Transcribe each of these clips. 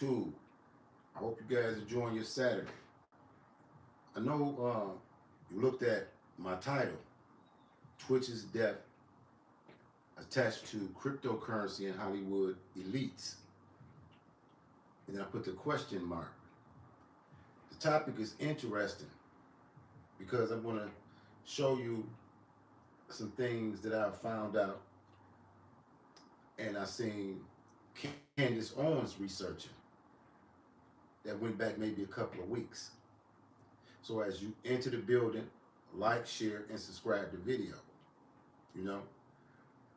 YouTube. I hope you guys enjoying your Saturday. I know you looked at my title, Twitch's Death Attached to Cryptocurrency and Hollywood Elites. And then I put the question mark. The topic is interesting because I'm going to show you some things that I found out and I seen Candace Owens researching that went back maybe a couple of weeks. So as you enter the building, like, share, and subscribe to the video, you know,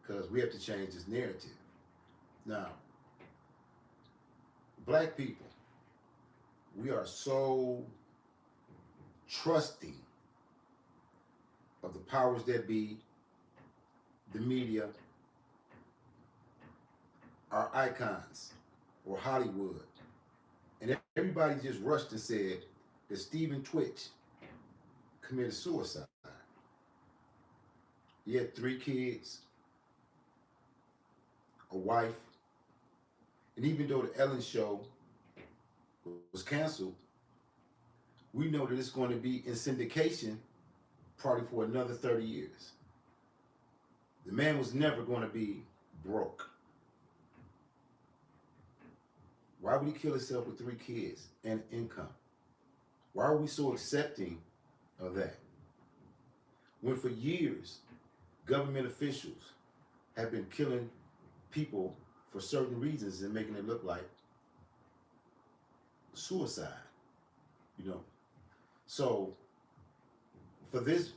because we have to change this narrative. Now, black people, we are so trusting of the powers that be, the media, our icons, or Hollywood. And everybody just rushed and said that Stephen Twitch committed suicide. He had 3 kids, a wife, and even though the Ellen show was canceled, we know that it's going to be in syndication probably for another 30 years. The man was never going to be broke. Why would he kill himself with 3 kids and income? Why are we so accepting of that? When for years, government officials have been killing people for certain reasons and making it look like suicide, you know. So for this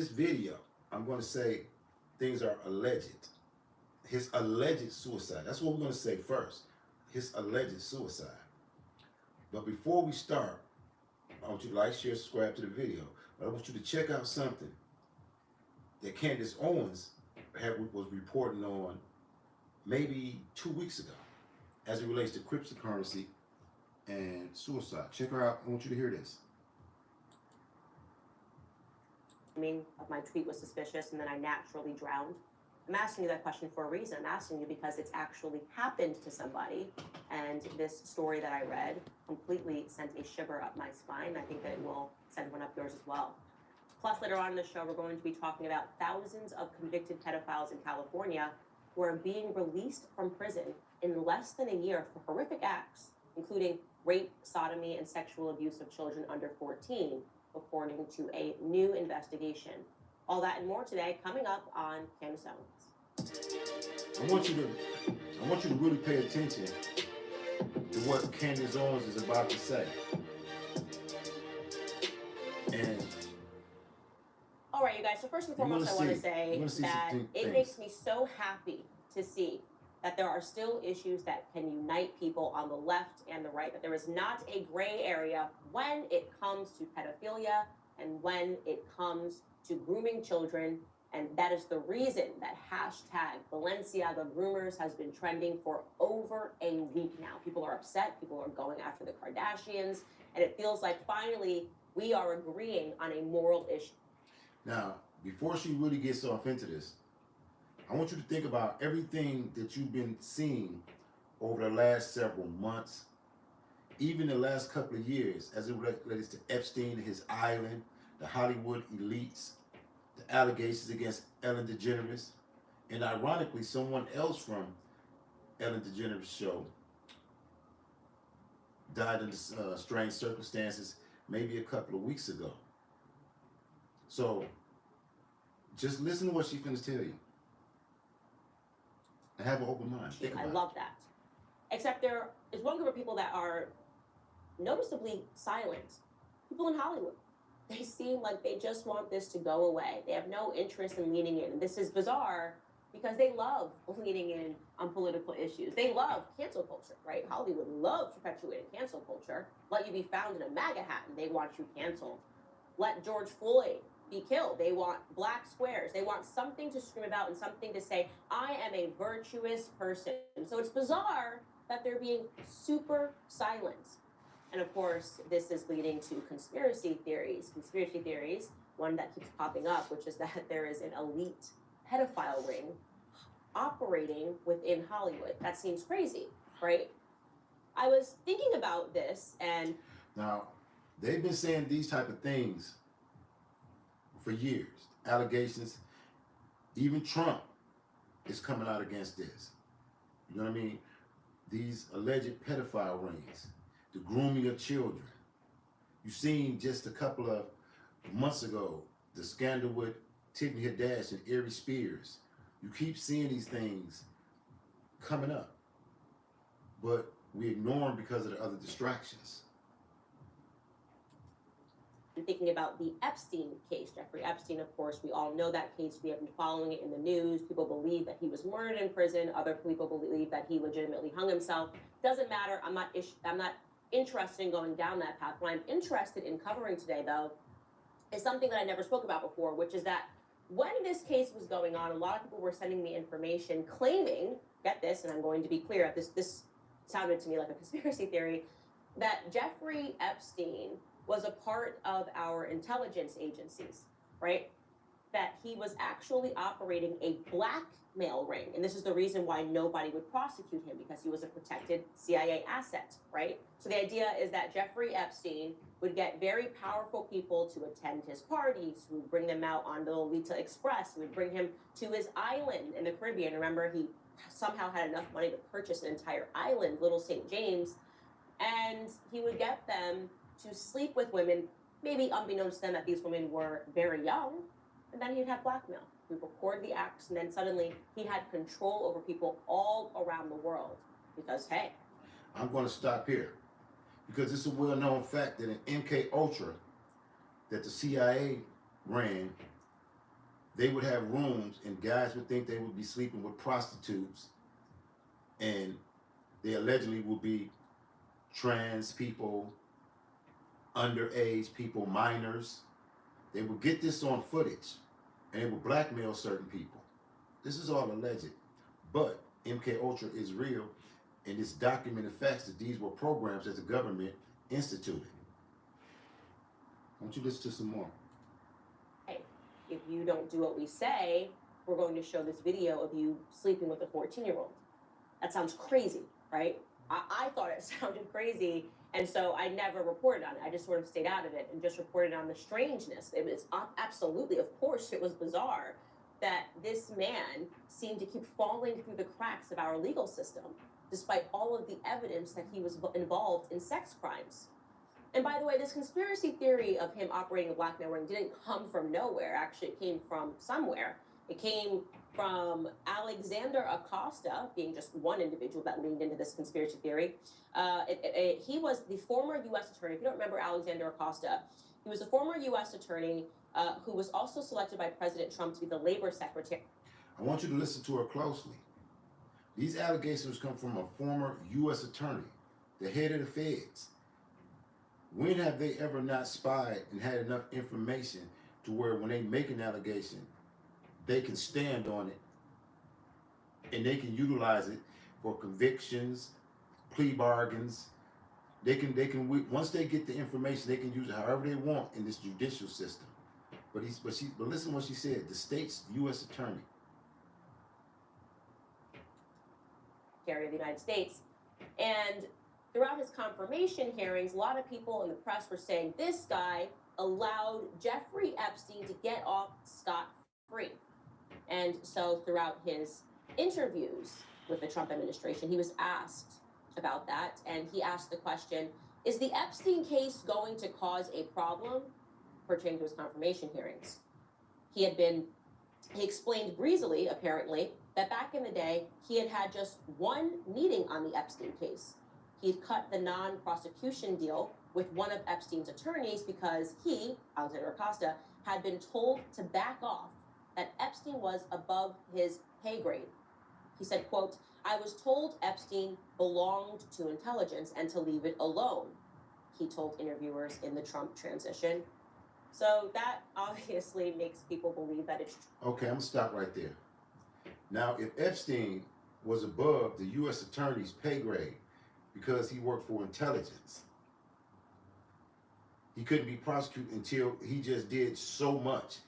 video, I'm going to say things are alleged. His alleged suicide. That's what we're going to say first. His alleged suicide. But before we start, I want you to like, share, subscribe to the video. But I want you to check out something that Candace Owens was reporting on maybe 2 weeks ago as it relates to cryptocurrency and suicide. Check her out. I want you to hear this. My tweet was suspicious and then I naturally drowned. I'm asking you that question for a reason. I'm asking you because it's actually happened to somebody, and this story that I read completely sent a shiver up my spine. I think that it will send one up yours as well. Plus, later on in the show, we're going to be talking about thousands of convicted pedophiles in California who are being released from prison in less than a year for horrific acts, including rape, sodomy, and sexual abuse of children under 14, according to a new investigation. All that and more today, coming up on Candace Owens. I want you to really pay attention to what Candace Owens is about to say. And all right, you guys. So first and foremost, I want to say that it makes me so happy to see that there are still issues that can unite people on the left and the right, that there is not a gray area when it comes to pedophilia and when it comes to grooming children. And that is the reason that hashtag Balenciaga Groomers has been trending for over a week now. People are upset, people are going after the Kardashians, and it feels like finally we are agreeing on a moral issue. Now, before she really gets off into this, I want you to think about everything that you've been seeing over the last several months, even the last couple of years, as it relates to Epstein, his island, the Hollywood elites, the allegations against Ellen DeGeneres, and ironically, someone else from Ellen DeGeneres' show died under strange circumstances maybe a couple of weeks ago. So just listen to what she's going to tell you. And have an open mind. I love that. Except there is one group of people that are noticeably silent. People in Hollywood. They seem like they just want this to go away. They have no interest in leaning in. This is bizarre because they love leaning in on political issues. They love cancel culture, right? Hollywood loves perpetuating cancel culture. Let you be found in a MAGA hat and they want you canceled. Let George Floyd be killed. They want black squares. They want something to scream about and something to say, I am a virtuous person. So it's bizarre that they're being super silent. And of course, this is leading to conspiracy theories, one that keeps popping up, which is that there is an elite pedophile ring operating within Hollywood. That seems crazy, right? I was thinking about this, and Now, they've been saying these type of things for years. Allegations, even Trump is coming out against this. You know what I mean? These alleged pedophile rings, the grooming of children. You seen just a couple of months ago the scandal with Tiffany Haddish and Ari Spears. You keep seeing these things coming up, but we ignore them because of the other distractions. thinking about the Epstein case. Jeffrey Epstein, of course, we all know that case. We have been following it in the news. People believe that he was murdered in prison. Other people believe that he legitimately hung himself. Doesn't matter. I'm not interested in going down that path. What I'm interested in covering today, though, is something that I never spoke about before, which is that when this case was going on, a lot of people were sending me information claiming, get this, and I'm going to be clear, this sounded to me like a conspiracy theory, that Jeffrey Epstein was a part of our intelligence agencies, right? That he was actually operating a blackmail ring. And this is the reason why nobody would prosecute him, because he was a protected CIA asset, right? So the idea is that Jeffrey Epstein would get very powerful people to attend his parties, who would bring them out on the Lolita Express, who would bring him to his island in the Caribbean. Remember, he somehow had enough money to purchase an entire island, Little St. James, and he would get them to sleep with women, maybe unbeknownst to them that these women were very young, and then he'd have blackmail. He'd record the acts, and then suddenly he had control over people all around the world. Because, hey, I'm going to stop here because it's a well-known fact that in MK Ultra that the CIA ran, they would have rooms and guys would think they would be sleeping with prostitutes, and they allegedly would be trans people, underage people, minors. They would get this on footage and they would blackmail certain people. This is all alleged, but MK Ultra is real, and it's documented facts that these were programs that the government instituted. Why don't you listen to some more? hey, if you don't do what we say, we're going to show this video of you sleeping with a 14-year-old. That sounds crazy, right? I thought it sounded crazy, and so I never reported on it. I just sort of stayed out of it and just reported on the strangeness. It was absolutely, of course, it was bizarre that this man seemed to keep falling through the cracks of our legal system, despite all of the evidence that he was involved in sex crimes. And by the way, this conspiracy theory of him operating a blackmail ring didn't come from nowhere. Actually, it came from somewhere. It came from Alexander Acosta, being just one individual that leaned into this conspiracy theory. He was the former U.S. attorney. If you don't remember Alexander Acosta, he was a former U.S. attorney who was also selected by President Trump to be the labor secretary. I want you to listen to her closely. These allegations come from a former U.S. attorney, the head of the feds. When have they ever not spied and had enough information to where when they make an allegation, they can stand on it and they can utilize it for convictions, plea bargains. They can once they get the information, they can use it however they want in this judicial system. But listen to what she said. The state's U.S. attorney. Of the United States. And throughout his confirmation hearings, a lot of people in the press were saying this guy allowed Jeffrey Epstein to get off scot-free. And so throughout his interviews with the Trump administration, he was asked about that. And he asked the question, is the Epstein case going to cause a problem pertaining to his confirmation hearings? He explained breezily, apparently, that back in the day, he had just one meeting on the Epstein case. He'd cut the non-prosecution deal with one of Epstein's attorneys because he, Alexander Acosta, had been told to back off, that Epstein was above his pay grade. He said, quote, I was told Epstein belonged to intelligence and to leave it alone, he told interviewers in the Trump transition. So that obviously makes people believe that it's true. Okay, I'm gonna stop right there. Now, if Epstein was above the U.S. attorney's pay grade because he worked for intelligence, he couldn't be prosecuted until he just did so much.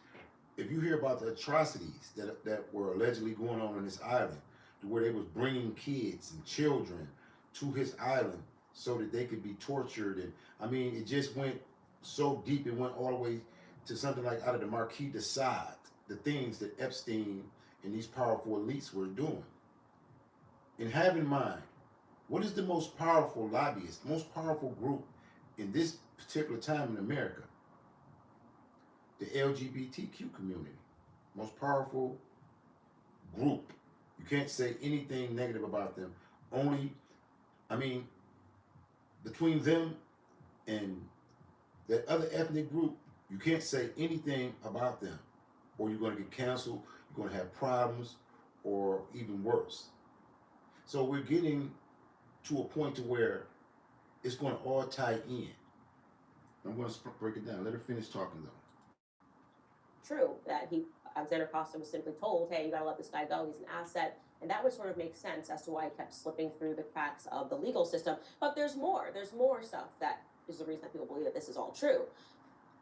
If you hear about the atrocities that were allegedly going on this island, to where they was bringing kids and children to his island so that they could be tortured. And I mean, it just went so deep. It went all the way to something like out of the Marquis de Sade, the things that Epstein and these powerful elites were doing. And have in mind, what is the most powerful lobbyist, most powerful group in this particular time in America? The LGBTQ community. Most powerful group. You can't say anything negative about them. Only, I mean, between them and that other ethnic group, you can't say anything about them, or you're going to get canceled, you're going to have problems, or even worse. So we're getting to a point to where it's going to all tie in. I'm going to break it down. Let her finish talking, though. True that Alexander Costa was simply told, hey, you got to let this guy go. He's an asset. And that would sort of make sense as to why he kept slipping through the cracks of the legal system. But there's more. There's more stuff that is the reason that people believe that this is all true.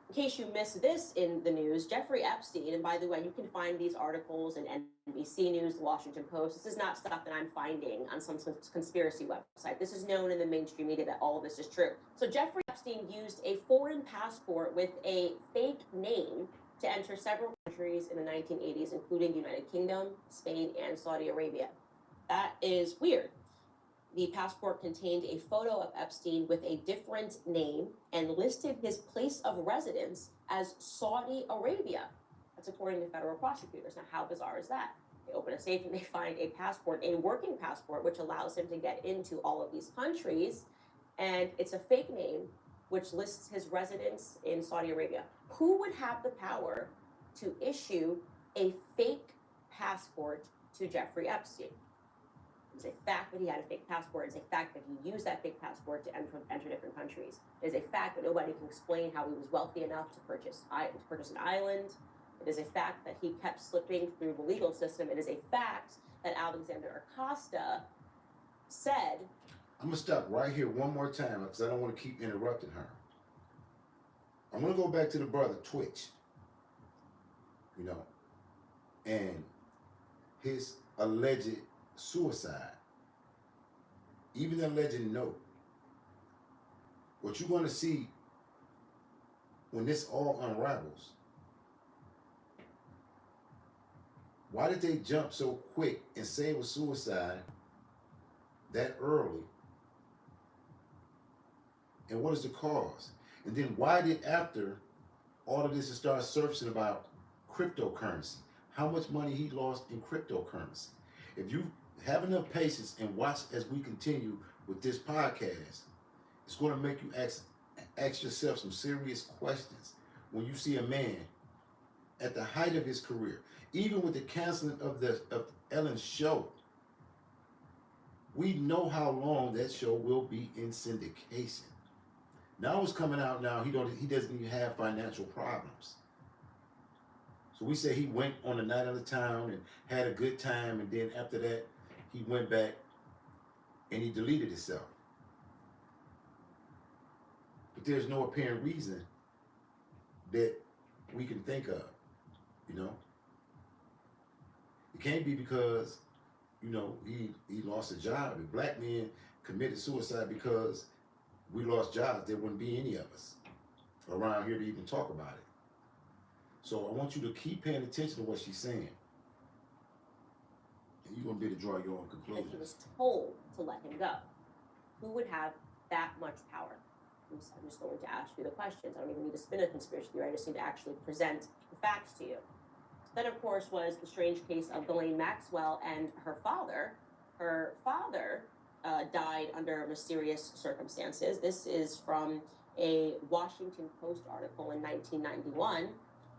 In case you missed this in the news, Jeffrey Epstein, and by the way, you can find these articles in NBC News, the Washington Post. This is not stuff that I'm finding on some conspiracy website. This is known in the mainstream media that all of this is true. So Jeffrey Epstein used a foreign passport with a fake name to enter several countries in the 1980s, including the United Kingdom, Spain, and Saudi Arabia. That is weird. The passport contained a photo of Epstein with a different name and listed his place of residence as Saudi Arabia. That's according to federal prosecutors. Now, how bizarre is that? They open a safe and they find a passport, a working passport, which allows him to get into all of these countries. And it's a fake name, which lists his residence in Saudi Arabia. Who would have the power to issue a fake passport to Jeffrey Epstein? It's a fact that he had a fake passport. It's a fact that he used that fake passport to enter different countries. It is a fact that nobody can explain how he was wealthy enough to purchase an island. It is a fact that he kept slipping through the legal system. It is a fact that Alexander Acosta said. I'm going to stop right here one more time because I don't want to keep interrupting her. I'm going to go back to the brother Twitche, and his alleged suicide, even the alleged note. What you're going to see when this all unravels, why did they jump so quick and say it was suicide that early? And what is the cause? And then why did, after all of this, it start surfacing about cryptocurrency, how much money he lost in cryptocurrency? If you have enough patience and watch as we continue with this podcast, it's going to make you ask yourself some serious questions when you see a man at the height of his career, even with the canceling of Ellen's show. We know how long that show will be in syndication. Now it's coming out now, he doesn't even have financial problems. So we say he went on a night out of town and had a good time, and then after that, he went back and he deleted himself. But there's no apparent reason that we can think of, It can't be because, he lost a job. If black men committed suicide because we lost jobs, there wouldn't be any of us around here to even talk about it. So I want you to keep paying attention to what she's saying. And you're going to be able to draw your own conclusions. And he was told to let him go. Who would have that much power? I'm just going to ask you the questions. I don't even need to spin a conspiracy theory. I just need to actually present the facts to you. Then, of course, was the strange case of Ghislaine Maxwell and her father. Her father died under mysterious circumstances. This is from a Washington Post article in 1991. Her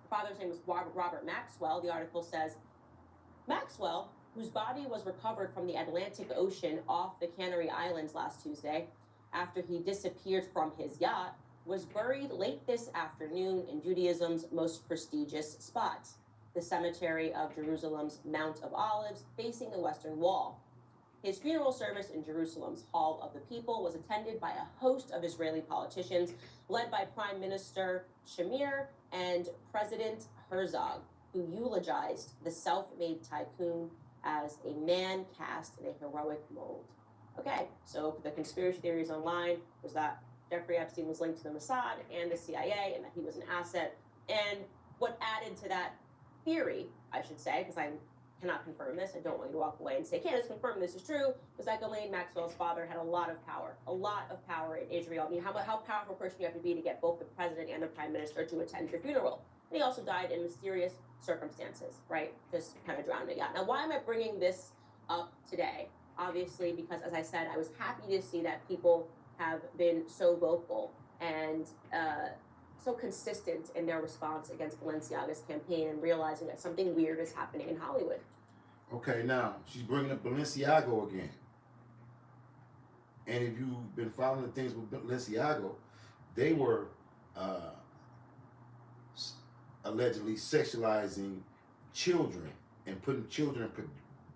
father's name was Robert Maxwell. The article says, Maxwell, whose body was recovered from the Atlantic Ocean off the Canary Islands last Tuesday after he disappeared from his yacht, was buried late this afternoon in Judaism's most prestigious spot, the cemetery of Jerusalem's Mount of Olives, facing the Western Wall. His funeral service in Jerusalem's Hall of the People was attended by a host of Israeli politicians, led by Prime Minister Shamir and President Herzog, who eulogized the self-made tycoon as a man cast in a heroic mold. Okay, so the conspiracy theories online was that Jeffrey Epstein was linked to the Mossad and the CIA and that he was an asset. And what added to that theory, I should say, because I cannot confirm this, I don't want you to walk away and say, Candace, confirm this is true, was that Ghislaine Maxwell's father had a lot of power in Israel. I mean, how powerful a person you have to be to get both the president and the prime minister to attend your funeral. And he also died in mysterious circumstances, right? Just kind of drowning out. Now, why am I bringing this up today? Obviously, because as I said, I was happy to see that people have been so vocal and so consistent in their response against Balenciaga's campaign and realizing that something weird is happening in Hollywood. Okay, now she's bringing up Balenciaga again. And if you've been following the things with Balenciaga, they were allegedly sexualizing children and putting children in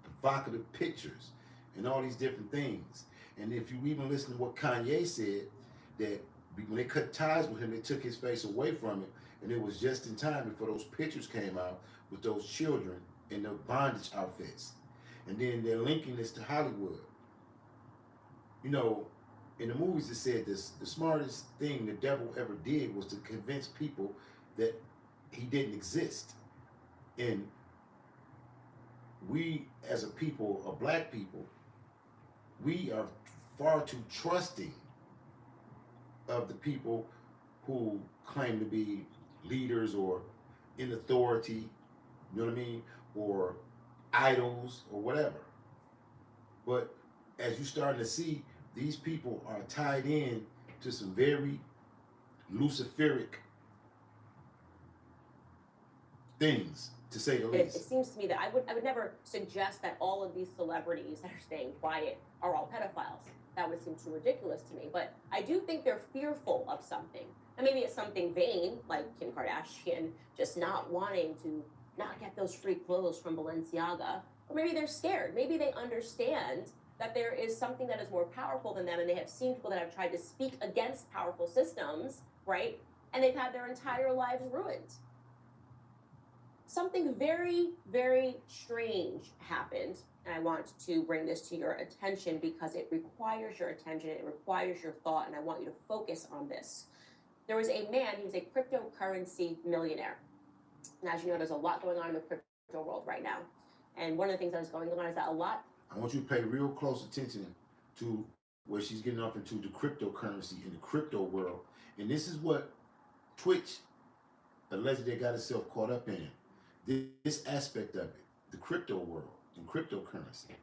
provocative pictures and all these different things. And if you even listen to what Kanye said, that when they cut ties with him, they took his face away from it, and it was just in time before those pictures came out with those children in their bondage outfits. And then they're linking this to Hollywood. You know, in the movies it said this: the smartest thing the devil ever did was to convince people that he didn't exist. And we, as a people, of black people, we are far too trusting of the people who claim to be leaders or in authority, you know what I mean, or idols or whatever. But as you're starting to see, these people are tied in to some very luciferic things, to say the least. It seems to me that I would never suggest that all of these celebrities that are staying quiet are all pedophiles. That would seem too ridiculous to me. But I do think they're fearful of something. And maybe it's something vain, like Kim Kardashian just not wanting to not get those free clothes from Balenciaga. Or maybe they're scared. Maybe they understand that there is something that is more powerful than them, and they have seen people that have tried to speak against powerful systems, right? And they've had their entire lives ruined. Something very, very strange happened, and I want to bring this to your attention because it requires your attention, it requires your thought, and I want you to focus on this. There was a man, he was a cryptocurrency millionaire. And as you know, there's a lot going on in the crypto world right now. And one of the things that is going on is that I want you to pay real close attention to where she's getting off into the cryptocurrency in the crypto world. And this is what Twitch allegedly got itself caught up in. This aspect of it, the crypto world and cryptocurrency.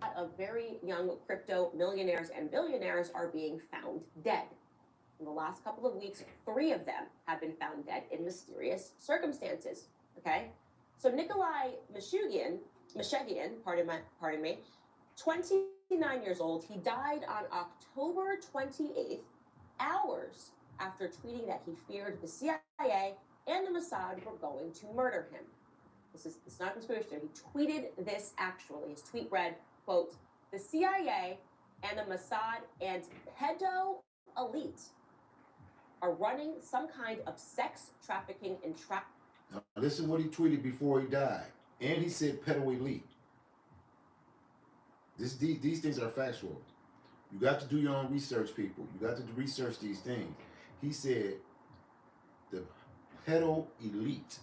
A lot of very young crypto millionaires and billionaires are being found dead. In the last couple of weeks, 3 of them have been found dead in mysterious circumstances. Okay? So Nikolai Meshugian, pardon me, 29 years old, he died on October 28th, hours after tweeting that he feared the CIA and the Mossad were going to murder him. It's not a conspiracy theory. He tweeted this actually. His tweet read, quote, "The CIA and the Mossad and pedo elite are running some kind of sex trafficking and Now, listen to what he tweeted before he died. And he said pedo elite. These things are factual. You got to do your own research, people. You got to research these things. He said the pedo elite.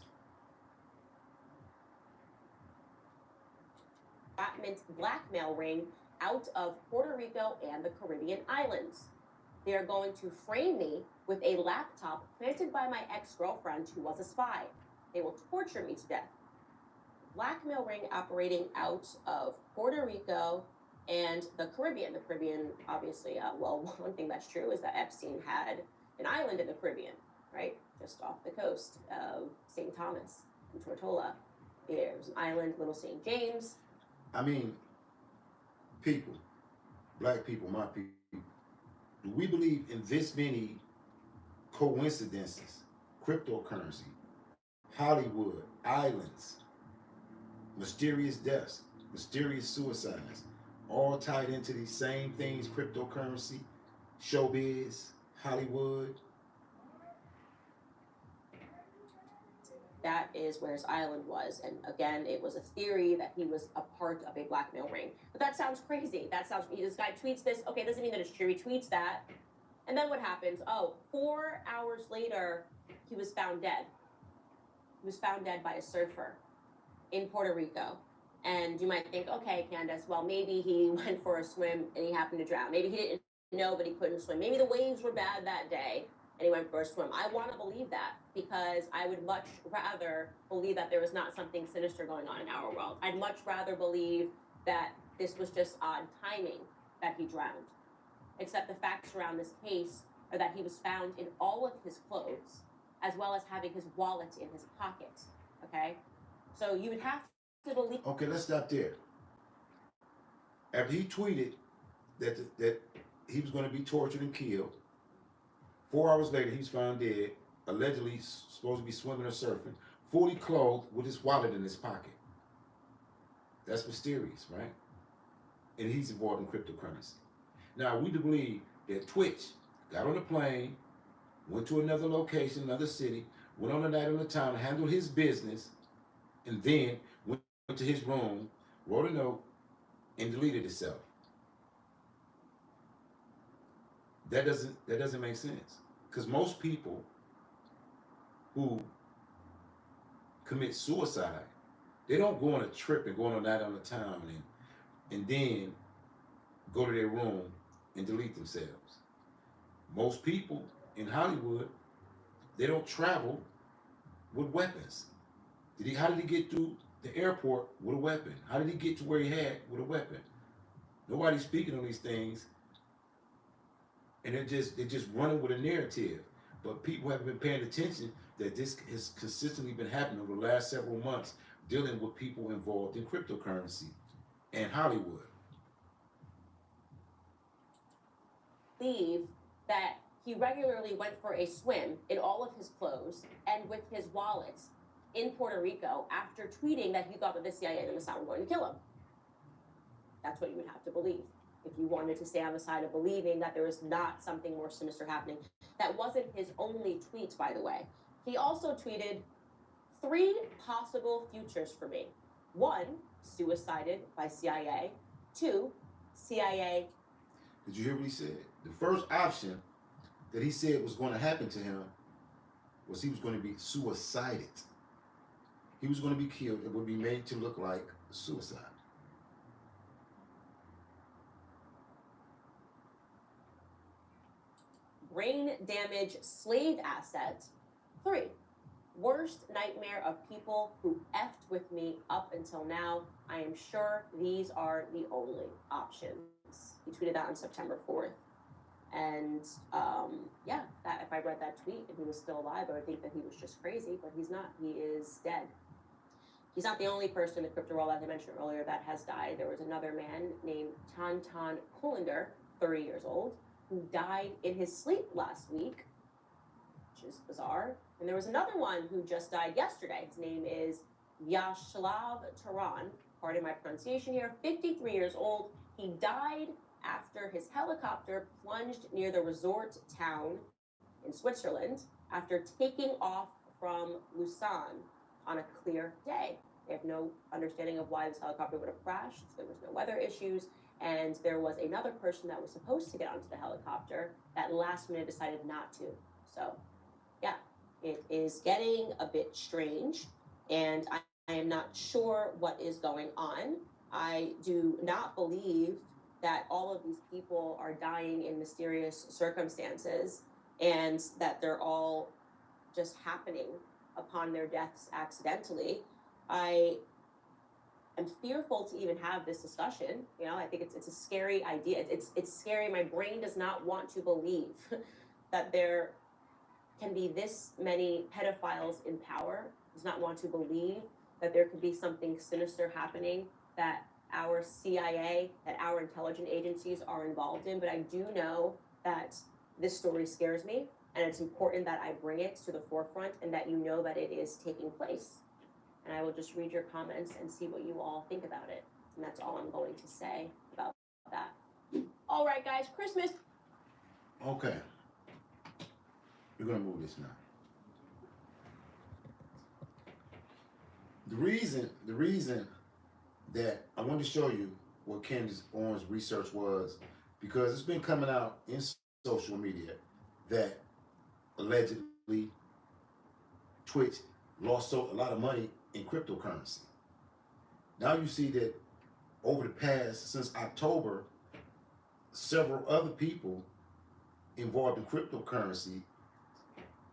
Blackmail ring out of Puerto Rico and the Caribbean islands. They are going to frame me with a laptop planted by my ex-girlfriend who was a spy. They will torture me to death. Blackmail ring operating out of Puerto Rico and the Caribbean. The Caribbean, obviously, well, one thing that's true is that Epstein had an island in the Caribbean, right? Just off the coast of St. Thomas and Tortola. There's an island, Little St. James. I mean, people, black people, my people, do we believe in this many coincidences? Cryptocurrency, Hollywood, islands, mysterious deaths, mysterious suicides, all tied into these same things: cryptocurrency, showbiz, Hollywood. that is where his island was. And again, it was a theory that he was a part of a blackmail ring. But that sounds crazy. This guy tweets this. Okay, doesn't mean that it's true. He tweets that. And then what happens? Oh, 4 hours later, he was found dead. He was found dead by a surfer in Puerto Rico. And you might think, okay, Candace, well, maybe he went for a swim and he happened to drown. Maybe he didn't know, but he couldn't swim. Maybe the waves were bad that day and he went for a swim. I want to believe that because I would much rather believe that there was not something sinister going on in our world. I'd much rather believe that this was just odd timing that he drowned. Except the facts around this case are that he was found in all of his clothes, as well as having his wallet in his pocket. Okay? So you would have to believe. Okay, let's stop there. After he tweeted that he was going to be tortured and killed, 4 hours later he was found dead, allegedly supposed to be swimming or surfing, fully clothed with his wallet in his pocket. That's mysterious, right? And he's involved in cryptocurrency. Now, we believe that Twitch got on a plane, went to another location, another city, went on a night on the town, handled his business, and then went to his room, wrote a note, and deleted itself. That doesn't make sense. Because most people who commit suicide, they don't go on a trip and go on a night on the town and then go to their room and delete themselves. Most people in Hollywood, they don't travel with weapons. How did he get through the airport with a weapon? How did he get to where he had with a weapon? Nobody's speaking on these things, and they're just running with a narrative. But people haven't been paying attention that this has consistently been happening over the last several months, dealing with people involved in cryptocurrency and Hollywood. Believe that he regularly went for a swim in all of his clothes and with his wallet in Puerto Rico after tweeting that he thought that the CIA and the Mossad were going to kill him. That's what you would have to believe if you wanted to stay on the side of believing that there was not something more sinister happening. That wasn't his only tweet, by the way. He also tweeted 3 possible futures for me. 1, suicided by CIA. 2, CIA. Did you hear what he said? The first option that he said was going to happen to him was he was going to be suicided. He was going to be killed. It would be made to look like suicide. Brain damage slave asset. 3, worst nightmare of people who effed with me up until now. I am sure these are the only options. He tweeted that on September 4th. And yeah, that if I read that tweet and he was still alive, I would think that he was just crazy, but he's not. He is dead. He's not the only person in the crypto world, as I mentioned earlier, that has died. There was another man named Tantan Kullander, 30 years old, who died in his sleep last week, which is bizarre. And there was another one who just died yesterday. His name is Yashlav Taran, pardon my pronunciation here, 53 years old. He died after his helicopter plunged near the resort town in Switzerland after taking off from Lausanne on a clear day. They have no understanding of why this helicopter would have crashed. There was no weather issues. And there was another person that was supposed to get onto the helicopter that last minute decided not to. So, yeah, it is getting a bit strange. And I am not sure what is going on. I do not believe that all of these people are dying in mysterious circumstances and that they're all just happening upon their deaths accidentally. I am fearful to even have this discussion. You know, I think it's a scary idea. It's scary. My brain does not want to believe that there can be this many pedophiles in power. Does not want to believe that there could be something sinister happening that our CIA, that our intelligence agencies are involved in. But I do know that this story scares me, and it's important that I bring it to the forefront and that you know that it is taking place. And I will just read your comments and see what you all think about it. And that's all I'm going to say about that. All right, guys, Christmas. Okay. We're going to move this now. The reason that I wanted to show you what Candace Owens' research was, because it's been coming out in social media that allegedly Twitch lost a lot of money in cryptocurrency. Now you see that over the past, since October, several other people involved in cryptocurrency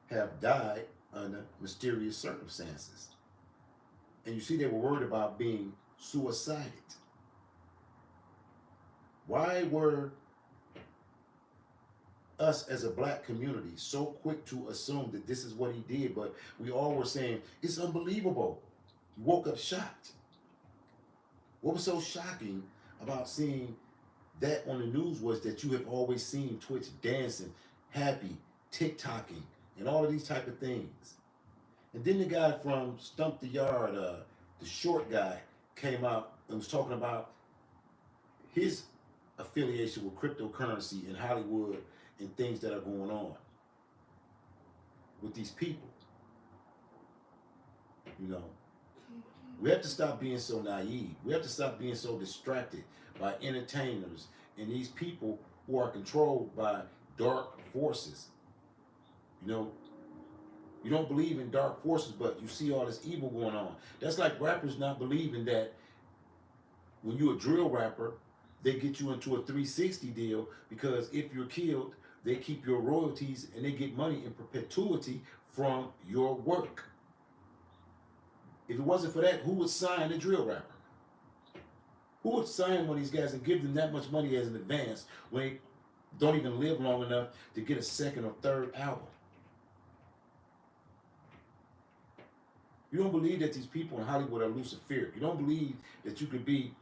have died under mysterious circumstances. And you see they were worried about being suicided. Why were us as a black community so quick to assume that this is what he did, but we all were saying, it's unbelievable. You woke up shocked. What was so shocking about seeing that on the news was that you have always seen Twitch dancing, happy, TikToking, and all of these type of things. And then the guy from Stump the Yard, the short guy, came out and was talking about his affiliation with cryptocurrency in Hollywood and things that are going on with these people. You know, we have to stop being so naive. We have to stop being so distracted by entertainers and these people who are controlled by dark forces. You know, you don't believe in dark forces, but you see all this evil going on. That's like rappers not believing that when you're a drill rapper, they get you into a 360 deal, because if you're killed, they keep your royalties and they get money in perpetuity from your work. If it wasn't for that, who would sign a drill rapper? Who would sign one of these guys and give them that much money as an advance when they don't even live long enough to get a second or third album? You don't believe that these people in Hollywood are luciferic. You don't believe that you could be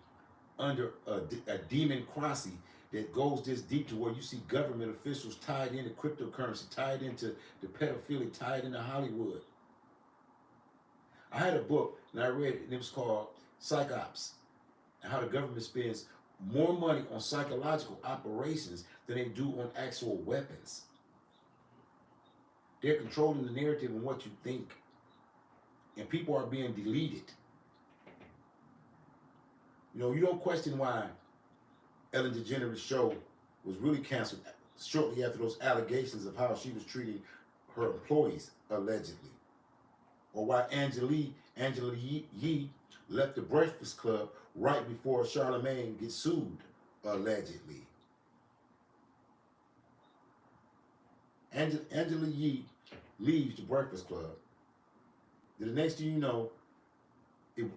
under a democracy that goes this deep to where you see government officials tied into cryptocurrency, tied into the pedophilia, tied into Hollywood. I had a book and I read it, and it was called Psychops, and how the government spends more money on psychological operations than they do on actual weapons. They're controlling the narrative and what you think, and people are being deleted. You know, you don't question why Ellen DeGeneres' show was really canceled shortly after those allegations of how she was treating her employees, allegedly. Or why Angela Yee left the Breakfast Club right before Charlemagne gets sued, allegedly. Angela Yee leaves the Breakfast Club. Then the next thing you know,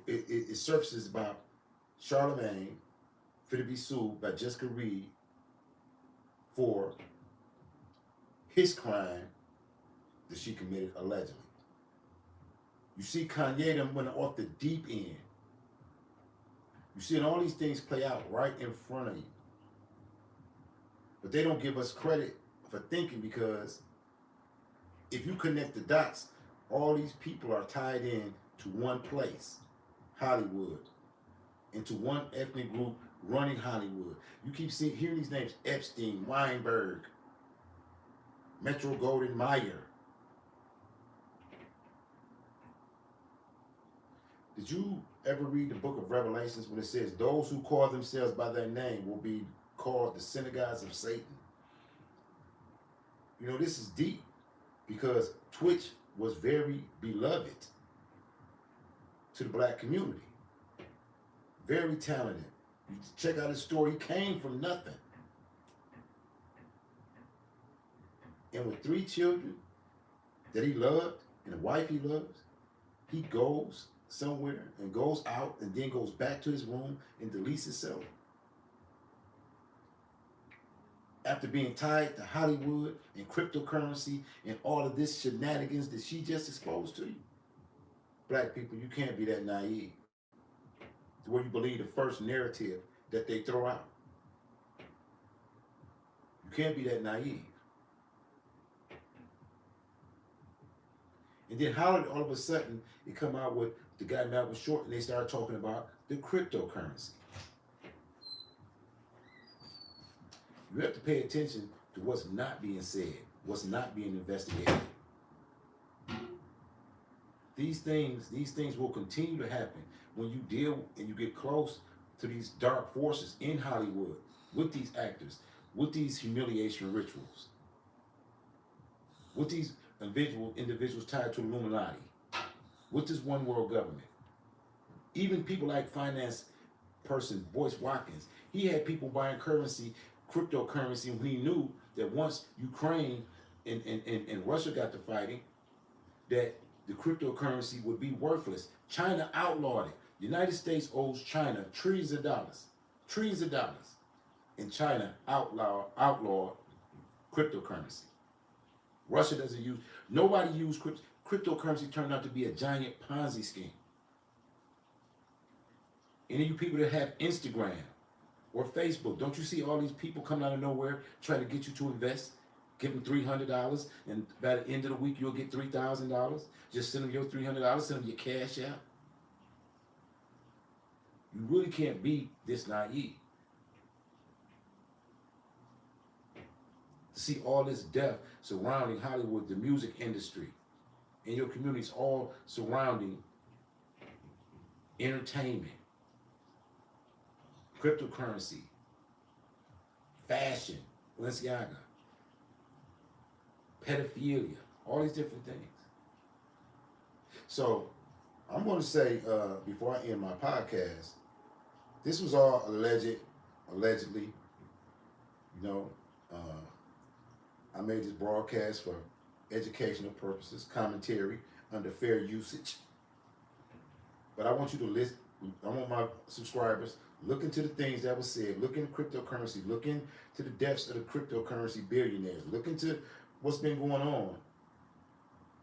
it surfaces about Charlemagne fit to be sued by Jessica Reed for his crime that she committed, allegedly. You see Kanye them went off the deep end. You see all these things play out right in front of you. But they don't give us credit for thinking, because if you connect the dots, all these people are tied in to one place, Hollywood, into one ethnic group running Hollywood. You keep hearing these names: Epstein, Weinberg, Metro Goldwyn Mayer. Did you ever read the book of Revelations when it says those who call themselves by their name will be called the synagogues of Satan? You know, this is deep, because Twitch was very beloved to the black community. Very talented. You check out his story. He came from nothing. And with 3 children that he loved and a wife he loves, he goes somewhere and goes out and then goes back to his room and deletes himself. After being tied to Hollywood and cryptocurrency and all of this shenanigans that she just exposed to you. Black people, you can't be that naive to where you believe the first narrative that they throw out. You can't be that naive. And then how did all of a sudden it come out with the guy Malcolm Short, and they started talking about the cryptocurrency? You have to pay attention to what's not being said, what's not being investigated. These things will continue to happen when you deal and you get close to these dark forces in Hollywood with these actors, with these humiliation rituals, with these individuals tied to Illuminati, with this one world government. Even people like finance person Boyce Watkins, he had people buying cryptocurrency, when he knew that once Ukraine and Russia got to fighting, that the cryptocurrency would be worthless. China outlawed it. The United States owes China trillions of dollars, and China outlawed cryptocurrency. Russia doesn't use. Nobody used cryptocurrency. Turned out to be a giant Ponzi scheme. Any of you people that have Instagram or Facebook, don't you see all these people coming out of nowhere trying to get you to invest? Give them $300, and by the end of the week you'll get $3,000. Just send them your $300. Send them your cash out. You really can't be this naive. To see all this death surrounding Hollywood, the music industry, and your communities all surrounding entertainment, cryptocurrency, fashion, Balenciaga, pedophilia, all these different things. So I'm going to say, before I end my podcast, this was all allegedly. You know, I made this broadcast for educational purposes, commentary under fair usage. But I want you to listen. I want my subscribers look into the things that were said. Look into cryptocurrency. Look into the depths of the cryptocurrency billionaires. Look into what's been going on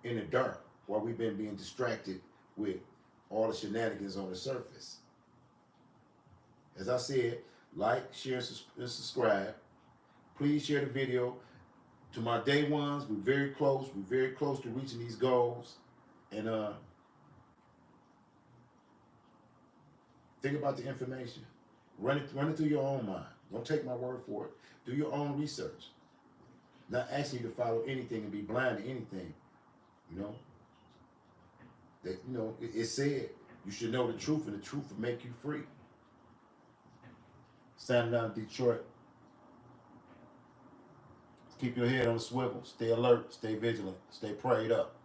in the dark while we've been being distracted with all the shenanigans on the surface. As I said, like, share, and subscribe. Please share the video. To my day ones, we're very close. We're very close to reaching these goals. And think about the information. Run it through your own mind. Don't take my word for it. Do your own research. Not asking you to follow anything and be blind to anything. You know? That, you know, it said you should know the truth, and the truth will make you free. Standing down in Detroit. Keep your head on the swivel. Stay alert. Stay vigilant. Stay prayed up.